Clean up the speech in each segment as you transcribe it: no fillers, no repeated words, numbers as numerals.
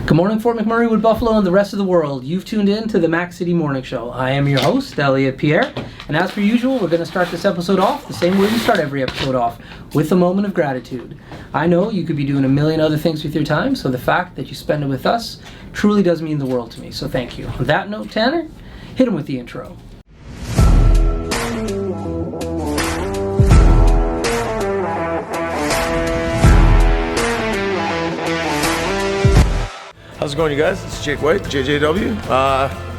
Good morning, Fort McMurray, Wood Buffalo, and the rest of the world. You've tuned in to the Mac City Morning Show. I am your host, Elliot Pierre, and as per usual, we're going to start this episode off the same way we start every episode off, with a moment of gratitude. I know you could be doing a million other things with your time, so the fact that you spend it with us truly does mean the world to me, so thank you. On that note, Tanner, hit him with the intro. How's it going, you guys? It's Jake White, JJW,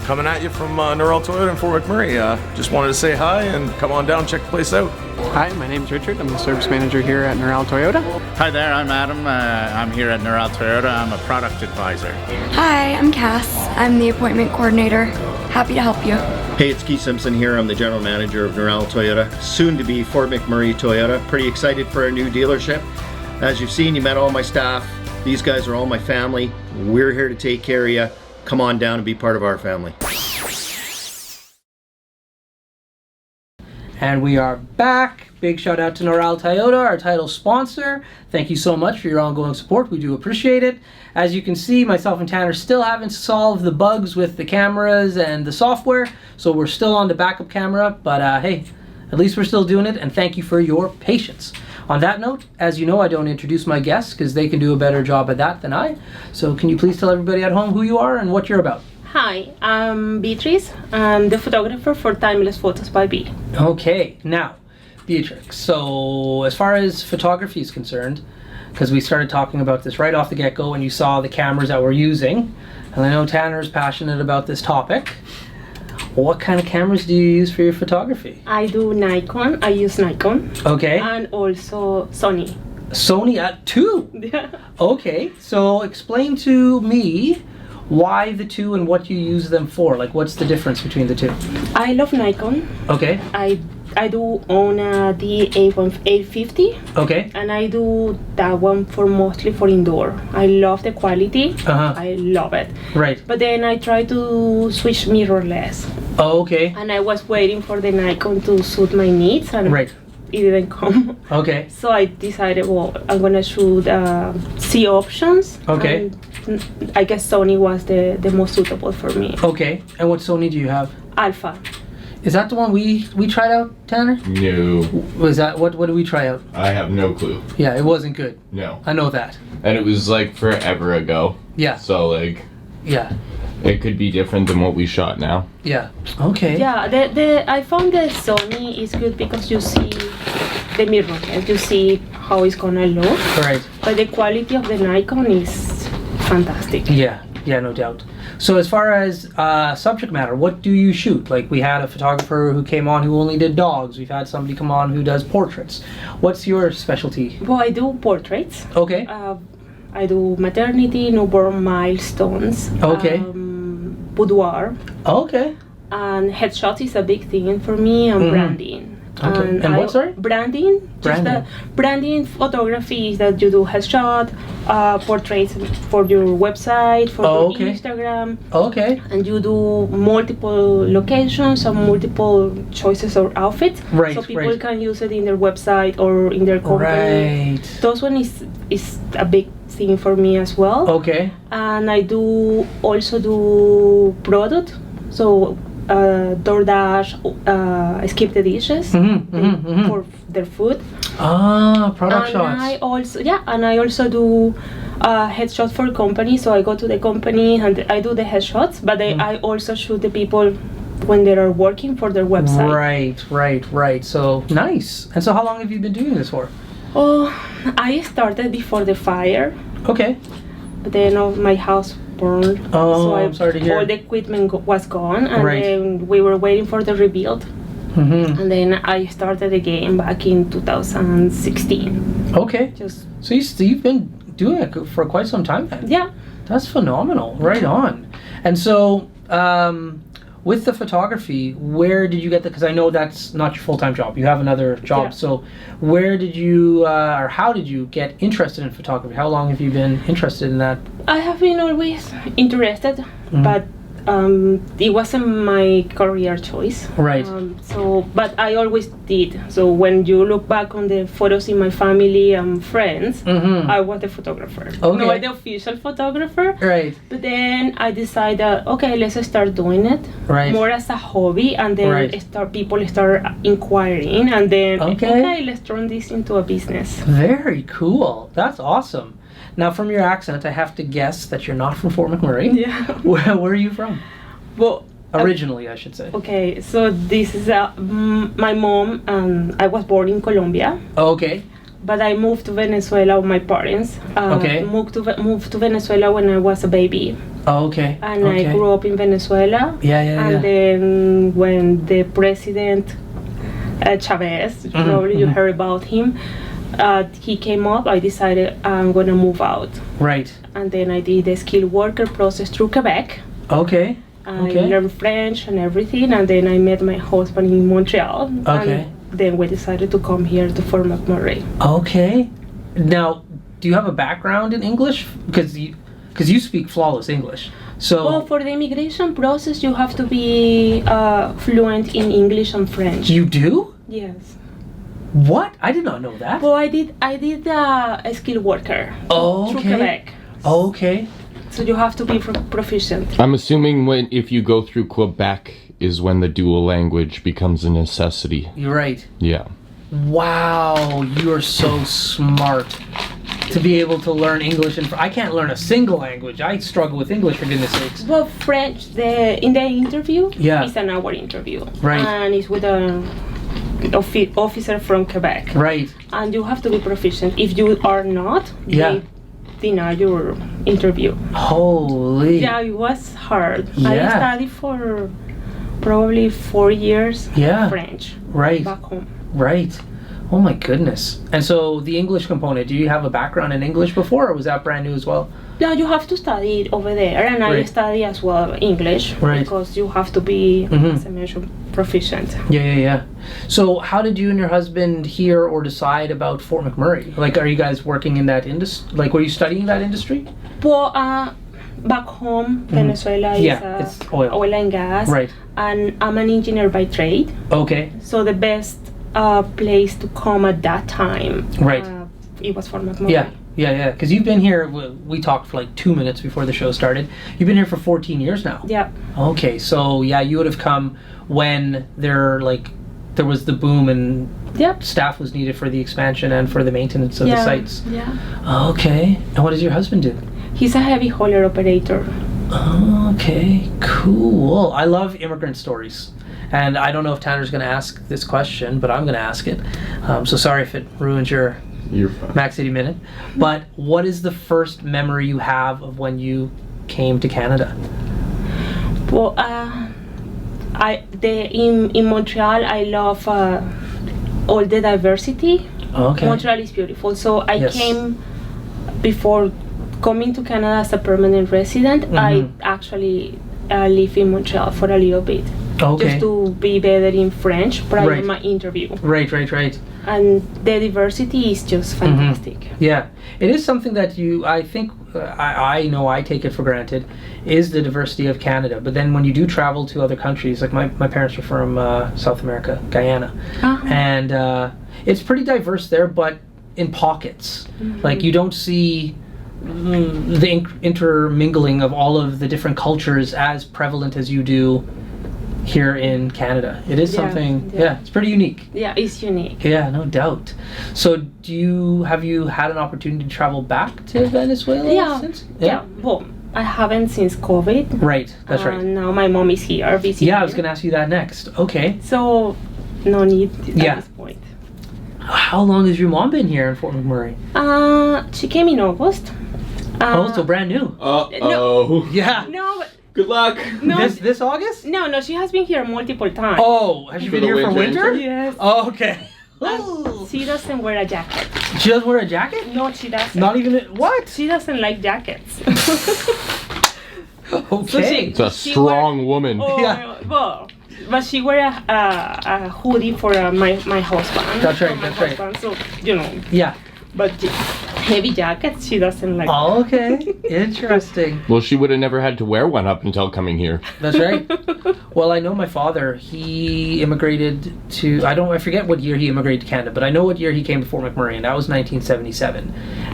coming at you from Norrell Toyota in Fort McMurray. Just wanted to say hi and come on down, check the place out. Hi, my name's Richard. I'm the service manager here at Norrell Toyota. Hi there, I'm Adam. I'm here at Norrell Toyota. I'm a product advisor. Hi, I'm Cass. I'm the appointment coordinator. Happy to help you. Hey, it's Keith Simpson here. I'm the general manager of Norrell Toyota, soon to be Fort McMurray Toyota. Pretty excited for our new dealership. As you've seen, you met all my staff. These guys are all my family. We're here to take care of you. Come on down and be part of our family. And we are back. Big shout out to Norrell Toyota, our title sponsor. Thank you so much for your ongoing support. We do appreciate it. As you can see, myself and Tanner still haven't solved the bugs with the cameras and the software, so we're still on the backup camera, but hey, at least we're still doing it, and thank you for your patience. On that note, as you know, I don't introduce my guests because they can do a better job at that than I. So can you please tell everybody at home who you are and what you're about? Hi, I'm Beatrice. I'm the photographer for Timeless Photos by B. Okay, now, Beatrice, so as far as photography is concerned, because we started talking about this right off the get-go and you saw the cameras that we're using, and I know Tanner's passionate about this topic. What kind of cameras do you use for your photography? I do Nikon. I use Nikon. Okay. And also Sony. Sony at 2? Yeah. Okay, so explain to me why the two and what you use them for. Like, what's the difference between the two? I love Nikon. Okay. I do own the A850. Okay. And I do that one for mostly for indoor. I love the quality. I love it. Right. But then I try to switch mirrorless. Oh, okay. And I was waiting for the Nikon to suit my needs, and right. It didn't come. Okay. So I decided, well, I'm gonna shoot C options. Okay. And I guess Sony was the most suitable for me. Okay. And what Sony do you have? Alpha. Is that the one we tried out, Tanner? No. Was that what did we try out? I have no clue. Yeah, it wasn't good. No. I know that. And it was like forever ago. Yeah. So like. Yeah. It could be different than what we shot now. Yeah. Okay. Yeah. I found the Sony is good because you see the mirror, and you see how it's gonna look. Right. But the quality of the Nikon is fantastic. Yeah. Yeah, no doubt. So as far as subject matter, what do you shoot? Like, we had a photographer who came on who only did dogs. We've had somebody come on who does portraits. What's your specialty? Well, I do portraits. Okay. I do maternity, newborn milestones. Okay. Boudoir. Okay. And headshot is a big thing for me, and branding. Okay. And what, sorry? Branding. Branding. Branding photography is that you do headshot, portraits for your website, for your Instagram. Okay. And you do multiple locations and multiple choices of outfits. Right. So people can use it in their website or in their company. Right. Those one is a big thing for me as well. Okay. And I also do product. So DoorDash, Skip the Dishes for their food. Product shots. I also do headshots for companies. So I go to the company and I do the headshots, but I also shoot the people when they are working for their website. Right. So nice. And so how long have you been doing this for? Oh, I started before the fire. Okay. But then my house burned. Oh, so I'm sorry to hear. All the equipment was gone, and then we were waiting for the rebuild. And then I started again back in 2016. Okay. So you've been doing it for quite some time then? Yeah. That's phenomenal. Right on. And so, with the photography, where did you get because I know that's not your full-time job. You have another job. Yeah. So where did you, or how did you get interested in photography? How long have you been interested in that? I have been always interested, but it wasn't my career choice. Right. But I always did. So when you look back on the photos in my family and friends, I was the photographer. Okay. Not the official photographer. Right. But then I decided, okay, let's start doing it more as a hobby, and then people start inquiring, and then okay, let's turn this into a business. Very cool. That's awesome. Now, from your accent, I have to guess that you're not from Fort McMurray. Yeah. Where are you from? Well, originally, I should say. Okay, so this is my mom. I was born in Colombia. Okay. But I moved to Venezuela with my parents. Moved to Venezuela when I was a baby. Okay. And I grew up in Venezuela. And then when the president Chavez, probably you heard about him. He came up, I decided I'm gonna move out. Right. And then I did the skilled worker process through Quebec. Okay. I learned French and everything, and then I met my husband in Montreal. Okay. And then we decided to come here to Fort McMurray. Okay. Now, do you have a background in English? Because you speak flawless English. So. Well, for the immigration process, you have to be fluent in English and French. You do? Yes. What? I did not know that. Well, I did a skilled worker through Quebec. Okay. So you have to be proficient. I'm assuming if you go through Quebec is when the dual language becomes a necessity. You're right. Yeah. Wow, you are so smart to be able to learn English, and I can't learn a single language. I struggle with English, for goodness sakes. Well, French, in the interview, it's an hour interview. Right. And it's with an officer from Quebec. Right. And you have to be proficient. If you are not, they deny your interview. Holy. Yeah, it was hard. Yeah. I studied for probably 4 years French back home. Right. Oh my goodness. And so the English component, do you have a background in English before, or was that brand new as well? No, you have to study it over there, and I study as well English because you have to be, as I mentioned, proficient. Yeah. So how did you and your husband hear or decide about Fort McMurray? Like, are you guys working in that industry? Like, were you studying that industry? Well, back home, Venezuela is oil and gas. Right. And I'm an engineer by trade. Okay. So the best place to come at that time, it was Fort McMurray. Yeah, because you've been here, we talked for like 2 minutes before the show started. You've been here for 14 years now. Yeah. Okay, so you would have come when there was the boom and staff was needed for the expansion and for the maintenance of the sites. Yeah. Okay, and what does your husband do? He's a heavy hauler operator. Okay, cool. I love immigrant stories. And I don't know if Tanner's going to ask this question, but I'm going to ask it. So sorry if it ruins your Mac City Minute. But what is the first memory you have of when you came to Canada? Well, in Montreal, I love all the diversity. Okay. Montreal is beautiful. So I came before coming to Canada as a permanent resident. I actually live in Montreal for a little bit. Okay. Just to be better in French prior to my interview. Right. And the diversity is just fantastic. Yeah, it is something that I think, I know I take it for granted, is the diversity of Canada. But then when you do travel to other countries, like my parents are from South America, Guyana, and it's pretty diverse there, but in pockets. Like you don't see the intermingling of all of the different cultures as prevalent as you do here in Canada. It is something, it's pretty unique. Yeah, it's unique. Yeah, no doubt. So have you had an opportunity to travel back to Venezuela since? Yeah. Well, I haven't since COVID. Right, that's right. Now my mom is here visiting. Yeah, I was going to ask you that next. Okay. So, no need at this point. How long has your mom been here in Fort McMurray? She came in August. So brand new. Uh-oh. Yeah. No, but good luck. No, this August? No, she has been here multiple times. Oh, has she been here for winter? Yes. Oh, okay. She doesn't wear a jacket. She doesn't wear a jacket? No, she doesn't. Not even what? She doesn't like jackets. Okay. It's a strong woman. Well, but she wear a hoodie for my husband. That's right. So, Yeah. But heavy jackets. She doesn't like. Oh, okay. Interesting. Well, she would have never had to wear one up until coming here. That's right. Well, I know my father, he immigrated to, I forget what year he immigrated to Canada, but I know what year he came to Fort McMurray, and that was 1977.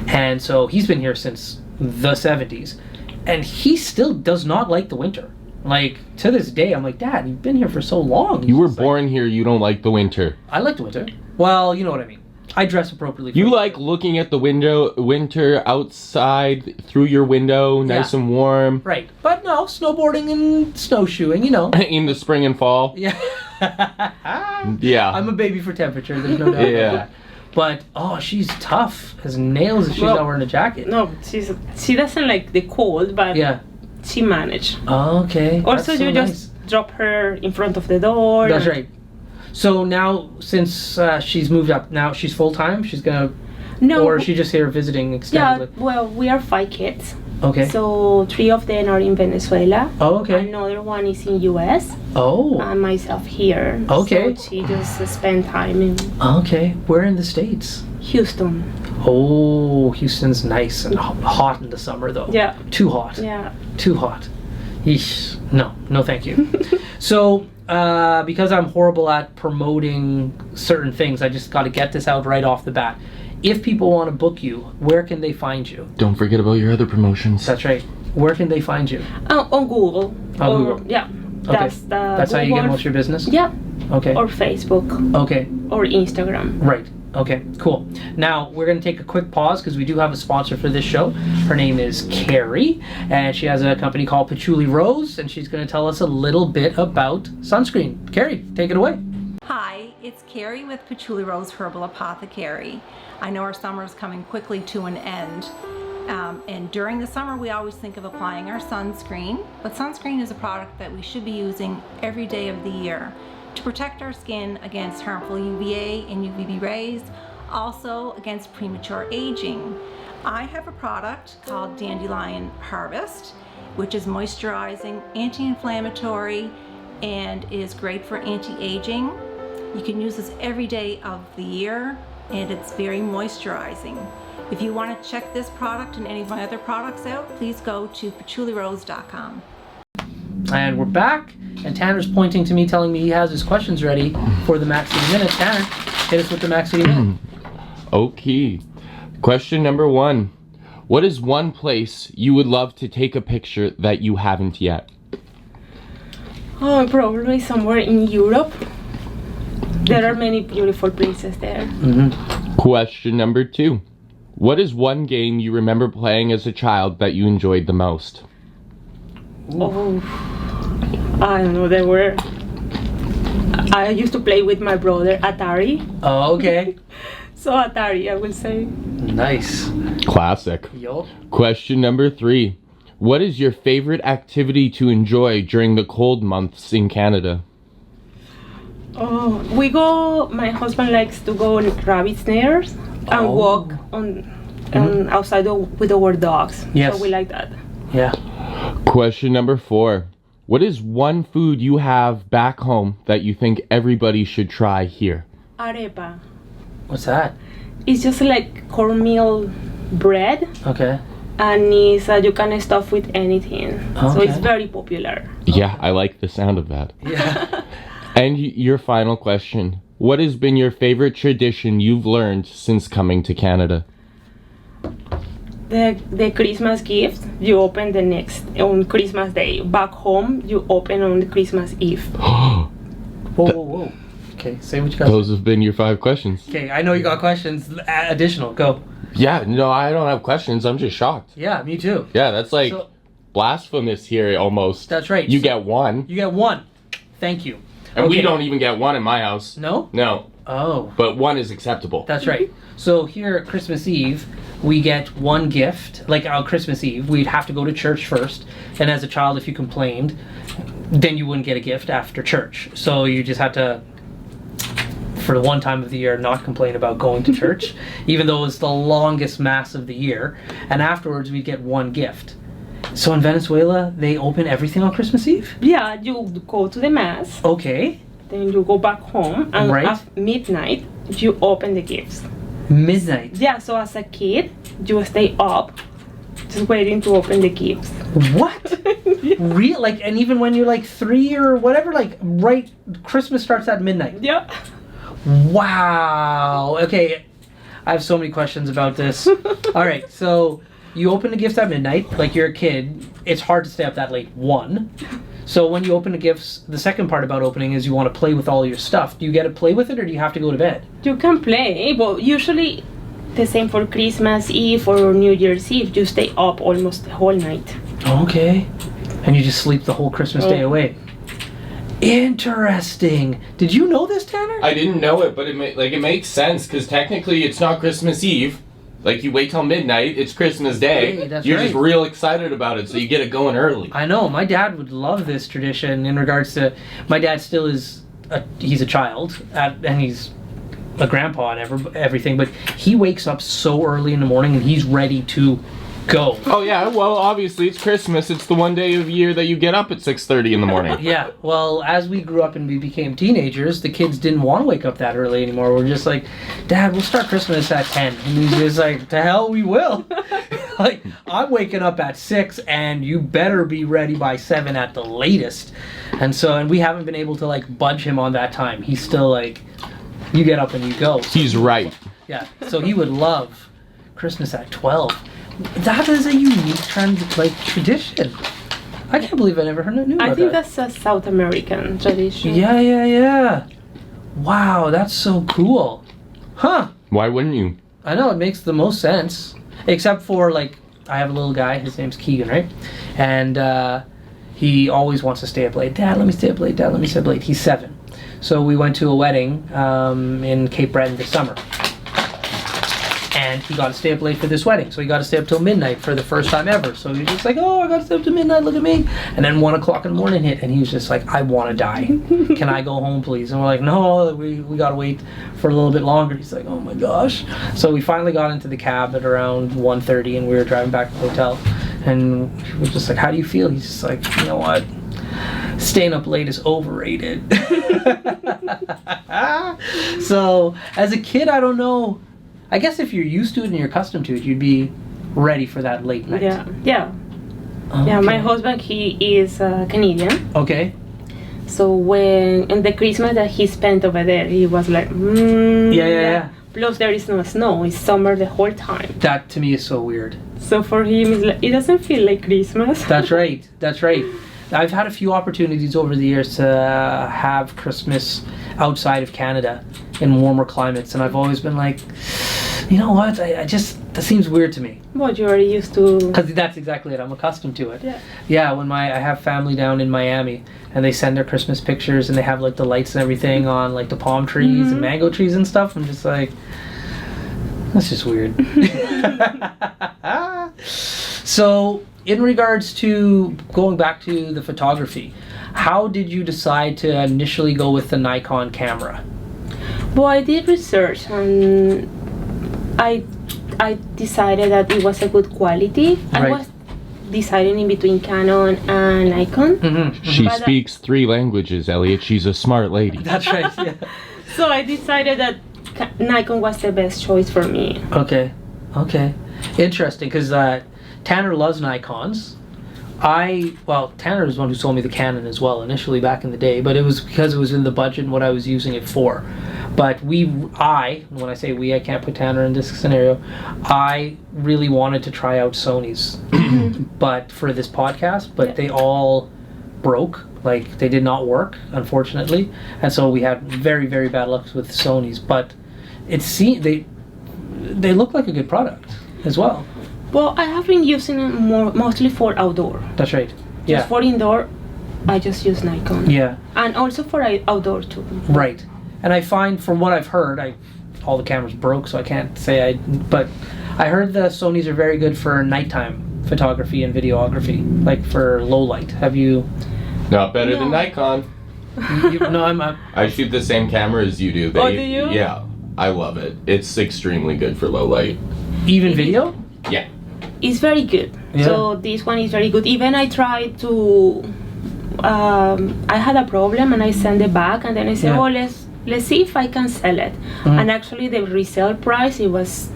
And so he's been here since the 70s. And he still does not like the winter. Like, to this day, I'm like, Dad, you've been here for so long. You were born here, you don't like the winter. I like the winter. Well, you know what I mean. I dress appropriately. You like looking at the winter outside through your window, nice and warm. Right. But no, snowboarding and snowshoeing, you know. In the spring and fall. Yeah. Yeah. I'm a baby for temperature, there's no doubt about that. But, she's tough as nails if she's not wearing a jacket. No, she doesn't like the cold, but she managed. Oh, okay. Also, you just drop her in front of the door. That's right. So now, since she's moved up, now she's full-time? She's going to... No. Or is she just here visiting extendedly? Yeah, well, we are 5 kids. Okay. So 3 of them are in Venezuela. Oh, okay. Another one is in US. Oh. And myself here. Okay. So she just spend time in... Okay. Where in the States? Houston. Oh, Houston's nice and hot in the summer, though. Yeah. Too hot. Yeah. Too hot. Yeesh. No, thank you. So... because I'm horrible at promoting certain things, I just got to get this out right off the bat. If people want to book you, where can they find you? Don't forget about your other promotions. That's right. Where can they find you? On Google. On Google? Yeah. Okay. That's how you get most of your business? Yeah. Okay. Or Facebook. Okay. Or Instagram. Right. Okay, cool. Now, we're going to take a quick pause because we do have a sponsor for this show. Her name is Carrie, and she has a company called Patchouli Rose, and she's going to tell us a little bit about sunscreen. Carrie, take it away. Hi, it's Carrie with Patchouli Rose Herbal Apothecary. I know our summer is coming quickly to an end, and during the summer we always think of applying our sunscreen, but sunscreen is a product that we should be using every day of the year to protect our skin against harmful UVA and UVB rays, also against premature aging. I have a product called Dandelion Harvest, which is moisturizing, anti-inflammatory, and is great for anti-aging. You can use this every day of the year, and it's very moisturizing. If you want to check this product and any of my other products out, please go to patchoulirose.com. And we're back, and Tanner's pointing to me, telling me he has his questions ready for the Max City Minute. Tanner, hit us with the Max City Minute. Okay. Question number 1. What is one place you would love to take a picture that you haven't yet? Oh, probably somewhere in Europe. There are many beautiful places there. Question number 2. What is one game you remember playing as a child that you enjoyed the most? Oh, I don't know. I used to play with my brother Atari. Oh, okay. So Atari, I would say. Nice. Classic. Yo. Question number 3. What is your favorite activity to enjoy during the cold months in Canada? Oh, my husband likes to go on rabbit snares and walk on outside with our dogs. Yes. So we like that. Yeah. Question number 4. What is one food you have back home that you think everybody should try here? Arepa. What's that? It's just like cornmeal bread. Okay. And you can stuff with anything. Okay. So it's very popular. Yeah, I like the sound of that. Yeah. And your final question. What has been your favorite tradition you've learned since coming to Canada? The Christmas gift you open on Christmas Day. Back home you open on the Christmas Eve. Whoa. Okay, say what you got. Those have been your 5 questions. Okay, I know you got questions. Additional, go. Yeah, no, I don't have questions. I'm just shocked. Yeah, me too. Yeah, that's like blasphemous here almost. That's right. You get 1. You get 1. Thank you. And we don't even get 1 in my house. No? No. Oh. But 1 is acceptable. That's right. So here at Christmas Eve, we get 1 gift. Like on Christmas Eve, we'd have to go to church first. And as a child, if you complained, then you wouldn't get a gift after church. So you just had to, for the one time of the year, not complain about going to church, even though it's the longest mass of the year. And afterwards, we'd get 1 gift. So in Venezuela, they open everything on Christmas Eve? Yeah, you go to the mass. Okay. Then you go back home, and at midnight, you open the gifts. Midnight? Yeah, so as a kid, you stay up just waiting to open the gifts. What? Yeah. Real? Like, and even when you're like 3 or whatever, like, right, Christmas starts at midnight? Yeah. Wow. Okay, I have so many questions about this. All right, so you open the gifts at midnight, like you're a kid. It's hard to stay up that late, one. So when you open the gifts, the second part about opening is you want to play with all your stuff. Do you get to play with it, or do you have to go to bed? You can play, but usually the same for Christmas Eve or New Year's Eve. You stay up almost the whole night. Okay. And you just sleep the whole Christmas day away. Interesting. Did you know this, Tanner? I didn't know it, but it makes sense, because technically it's not Christmas Eve. Like, you wait till midnight, it's Christmas Day. Hey, that's You're right. just real excited about it, so you get it going early. I know. My dad would love this tradition in regards to... My dad still is... he's a child, and he's a grandpa and everything, but he wakes up so early in the morning and he's ready to go. Oh yeah, well obviously it's Christmas. It's the one day of year that you get up at 6:30 in the morning. Yeah, well, as we grew up and we became teenagers, the kids didn't want to wake up that early anymore. We're just like, Dad, we'll start Christmas at 10. And he's just like, to hell we will. Like, I'm waking up at 6 and you better be ready by 7 at the latest. And we haven't been able to like budge him on that time. He's still like, you get up and you go. He's right. Yeah, so he would love Christmas at 12. That is a unique tradition. I can't believe I never knew about that. I think that's a South American tradition. Yeah. Wow, that's so cool. Huh. Why wouldn't you? I know, it makes the most sense. Except for, like, I have a little guy, his name's Keegan, right? And he always wants to stay up late. Dad, let me stay up late. Dad, let me stay up late. He's 7. So we went to a wedding in Cape Breton this summer. And he got to stay up late for this wedding. So he got to stay up till midnight for the first time ever. So he was just like, oh, I got to stay up till midnight, look at me. And then 1 o'clock in the morning hit, and he was just like, I want to die. Can I go home, please? And we're like, no, we got to wait for a little bit longer. He's like, oh my gosh. So we finally got into the cab at around 1:30, and we were driving back to the hotel. And he was just like, how do you feel? He's just like, you know what? Staying up late is overrated. So as a kid, I don't know. I guess if you're used to it and you're accustomed to it, you'd be ready for that late night. Yeah. Okay. Yeah, my husband, he is Canadian. Okay. So when in the Christmas that he spent over there, he was like, Yeah. Plus there is no snow, it's summer the whole time. That to me is so weird. So for him, it's like, it doesn't feel like Christmas. That's right. I've had a few opportunities over the years to have Christmas outside of Canada in warmer climates, and I've always been like, you know what, that seems weird to me. But you're used to... Because that's exactly it, I'm accustomed to it. Yeah, when I have family down in Miami, and they send their Christmas pictures, and they have like the lights and everything on like the palm trees and mango trees and stuff, I'm just like, that's just weird. So, in regards to going back to the photography, how did you decide to initially go with the Nikon camera? Well, I did research and I decided that it was a good quality. Right. I was deciding in between Canon and Nikon. She speaks 3 languages, Elliot. She's a smart lady. That's right, yeah. So I decided that Nikon was the best choice for me. Okay. Interesting, because Tanner loves Nikons. Tanner was the one who sold me the Canon as well initially back in the day, but it was because it was in the budget and what I was using it for. But when I say we, I can't put Tanner in this scenario, I really wanted to try out Sony's but for this podcast, but they all broke. Like, they did not work, unfortunately. And so we had very, very bad luck with Sony's, but they look like a good product as well. Well, I have been using it mostly for outdoor. That's right. Just for indoor, I just use Nikon. Yeah. And also for outdoor too. Right. And I find, from what I've heard, all the cameras broke, so I can't say but I heard the Sonys are very good for nighttime photography and videography, like for low light. Have you? Not better than Nikon. No, I shoot the same camera as you do. Do you? Yeah, I love it. It's extremely good for low light. Even video? Yeah. It's very good. Yeah. So this one is very good. Even I tried to, I had a problem and I sent it back, and then I said, let's see if I can sell it. And actually the resale price, it was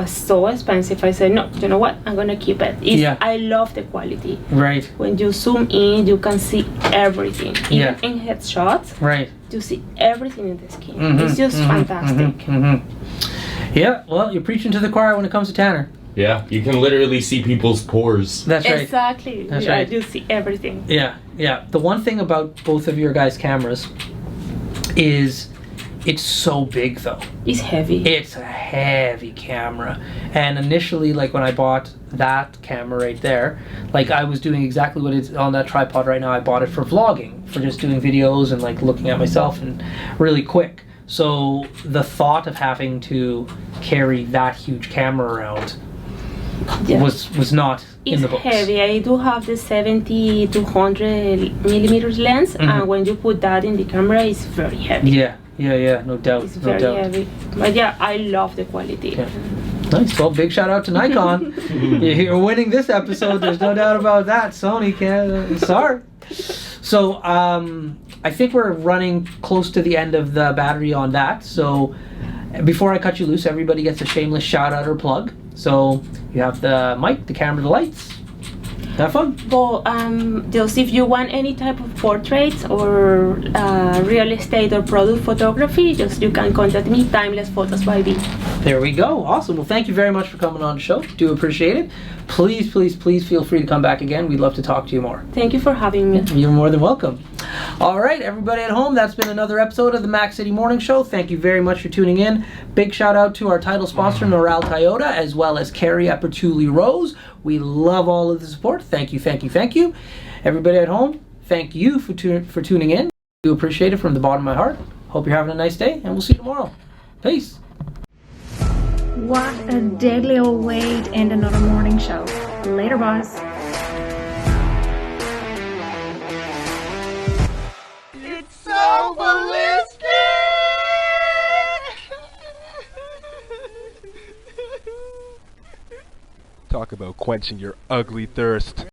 so expensive. I said, no, you know what, I'm gonna keep it. I love the quality. Right. When you zoom in, you can see everything. Even in headshots, right, you see everything in the skin. It's just fantastic. Yeah, well, you're preaching to the choir when it comes to Tanner. Yeah, you can literally see people's pores. That's right. Exactly. That's right. You see everything. Yeah. The one thing about both of your guys' cameras is it's so big, though. It's heavy. It's a heavy camera. And initially, like when I bought that camera right there, like I was doing exactly what it's on that tripod right now. I bought it for vlogging, for just doing videos and like looking at myself and really quick. So the thought of having to carry that huge camera around was not in the books. It's heavy. I do have the 70 to 100 millimeters lens, and when you put that in the camera, it's very heavy. Yeah, no doubt. It's very heavy. But yeah, I love the quality. Yeah. Nice. Well, big shout out to Nikon. You're winning this episode. There's no doubt about that. Sony can't. Sorry. So I think we're running close to the end of the battery on that. So before I cut you loose, everybody gets a shameless shout out or plug. So you have the mic, the camera, the lights. Have fun. Well, just if you want any type of portraits or real estate or product photography, just you can contact me, Timeless Photos by B. There we go. Awesome. Well, thank you very much for coming on the show. Do appreciate it. Please feel free to come back again. We'd love to talk to you more. Thank you for having me. You're more than welcome. All right, everybody at home, that's been another episode of the Mac City Morning Show. Thank you very much for tuning in. Big shout out to our title sponsor, Noral Toyota, as well as Carrie at Patchouli Rose. We love all of the support. Thank you. Everybody at home, thank you for tuning in. Do appreciate it from the bottom of my heart. Hope you're having a nice day, and we'll see you tomorrow. Peace. What a deadly old way to end another morning show. Later, boss. It's so ballistic! Talk about quenching your ugly thirst.